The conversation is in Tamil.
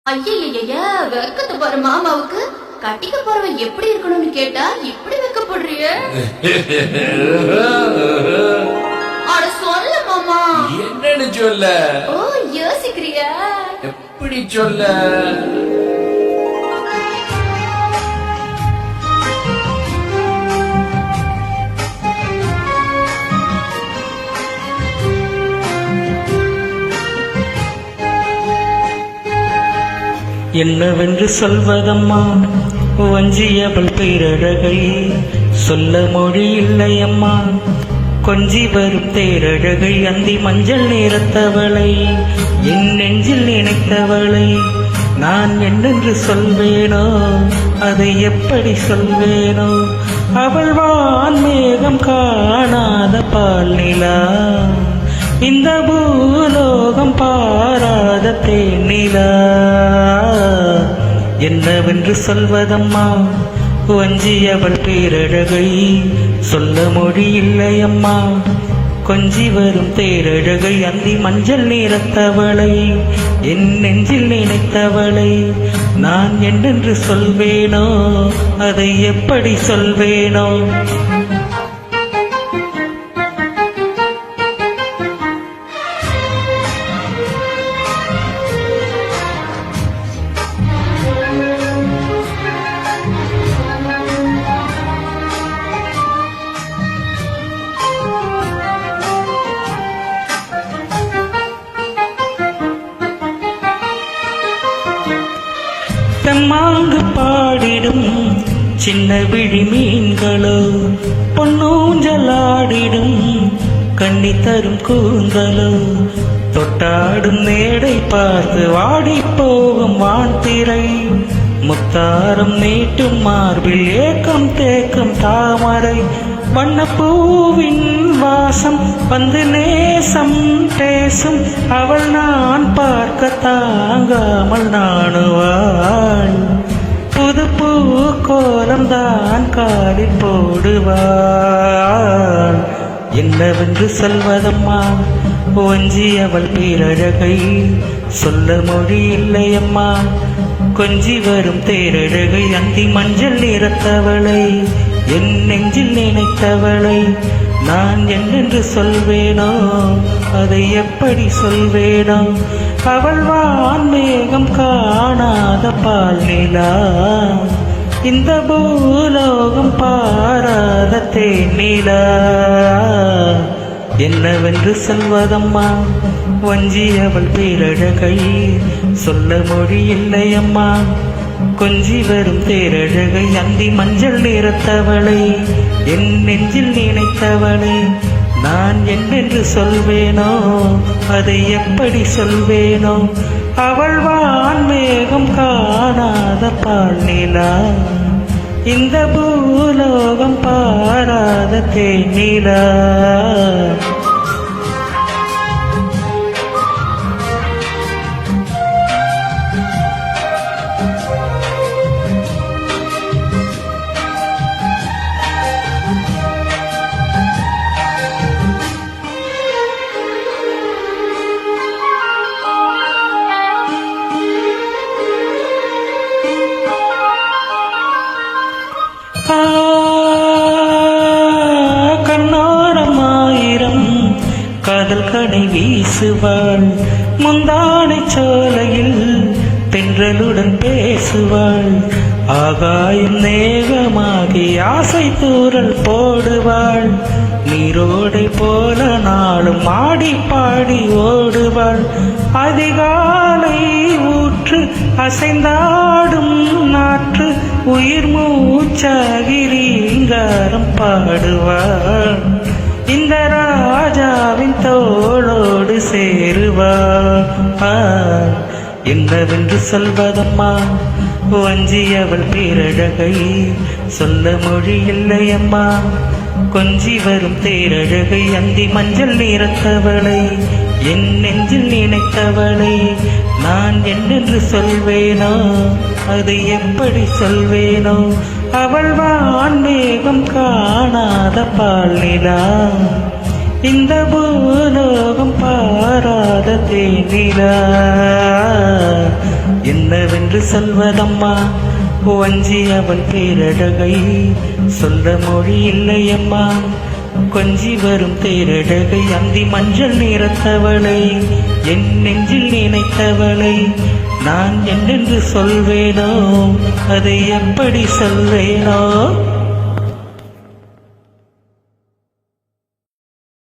ஐயய்ய வெக்கத்து பாரு மாமாவுக்கு. கட்டிக்க போறவன் எப்படி இருக்கணும்னு கேட்டா இப்படி வெக்கப்படுறிய? அட சொல்ல மாமா. என்னன்னு சொல்ல? ஓ யோசிக்கிறியா? எப்படி சொல்ல? என்னவென்று சொல்வதம்மா வஞ்சியவள் பேரழகை, சொல்ல மொழி இல்லையம்மா கொஞ்சி வரும் தேரழகை. அந்தி மஞ்சள் நிறத்தவளை, என் நெஞ்சில் நினைத்தவளை நான் என்னென்று சொல்வேனோ, அதை எப்படி சொல்வேனோ. அவள் வான் மேகம் காணாத பால் நிலா, இந்த பூலோகம் பாராத தேனிலா. என்னவென்று சொல்வதம்மா வஞ்சியவள் பேரழகை, சொல்ல மொழி இல்லையம்மா கொஞ்சி வரும் தேரழகை. அந்தி மஞ்சள் நிறத்தவளை, என் நெஞ்சில் நினைத்தவளை நான் என்னென்று சொல்வேனோ, அதை எப்படி சொல்வேனோ. தெம்மாங்கு பாடிடும் சின்ன விழி மீன்களோ, பொன்னூஞ்சலாடிடும் கண்ணி தரும் கூந்தலோ, தொட்டாடும் மேடை பார்த்து வாடி போகும் வான்திரை, முத்தாரம் நீட்டும் மார்பில் ஏக்கம் தேக்கம் தாமரை, வண்ணப்பூவின் வாசம் வந்து நேசம் பேசும், அவள் நான் பார்க்க தாங்காமல் நாணுவாள், புது பூ கோலம் தான் காடி போடுவாள். என்னவென்று சொல்வதம்மா வஞ்சி அவள் பேரழகை, சொல்ல மொழி இல்லையம்மா கொஞ்சி வரும் தேரழகை. அந்தி மஞ்சள் நிறத்தவளை, என் நெஞ்சில் நினைத்தவளை நான் என்னென்று சொல்வேனோ, அதை எப்படி சொல்வேனோ. அவள் வான் மேகம் காணாத பால் நிலா, இந்த பூலோகம் பாராத தேனிலா. என்னவென்று சொல்வதம்மா வஞ்சி அவள் பேரழகை, சொல்ல மொழி இல்லையம்மா கொஞ்சி வரும் தேரழகை. அந்தி மஞ்சள் நிறத்தவளை, என் நெஞ்சில் நினைத்தவளை நான் என்னென்று சொல்வேனோ, அதை எப்படி சொல்வேனோ. அவள் வான் மேகம் காணாத பால் நிலா, இந்த பூலோகம் பாராத தேனிலா. கண்ணோரமாயிரம் காதல் கடை வீசுவாள், முந்தானை சோலையில் தென்றலுடன் பேசுவாள், ஆகாயம் நேகமாகி ஆசை தூரல் போடுவாள், நீரோடை போல நாளும் ஆடி பாடி ஓடுவாள், அதிகாலை ஊற்று அசைந்தாடும் நாற்று உயிர் மூச்சாகி ரீங்காரம் பாடுவாள், இந்த ராஜாவின் தோளோடு சேருவாள். என்னவென்று சொல்வதம்மா வஞ்சி அவள் பேரழகை, சொல்ல மொழி இல்லையம்மா கொஞ்சி வரும் தேரழகை. அந்தி மஞ்சள் நிறத்தவளை, என் நெஞ்சில் நினைத்தவளை நான் என்னென்று சொல்வேனோ, அதை எப்படி சொல்வேனோ. அவள் வான் மேகம் காணாத பால் நிலா, இந்த பூலோகம் பாராத தேனிலா. என்னவென்று சொல்வதம்மா வஞ்சி அவள் பேரழகை சொல்ல மொழி இல்லையம்மா கொஞ்சி வரும் தேரழகை அந்தி மஞ்சள் நிறத்தவளை என் நெஞ்சில் நினைத்தவளை நான் என்னென்று சொல்வேனோ அதை எப்படி சொல்வேனோ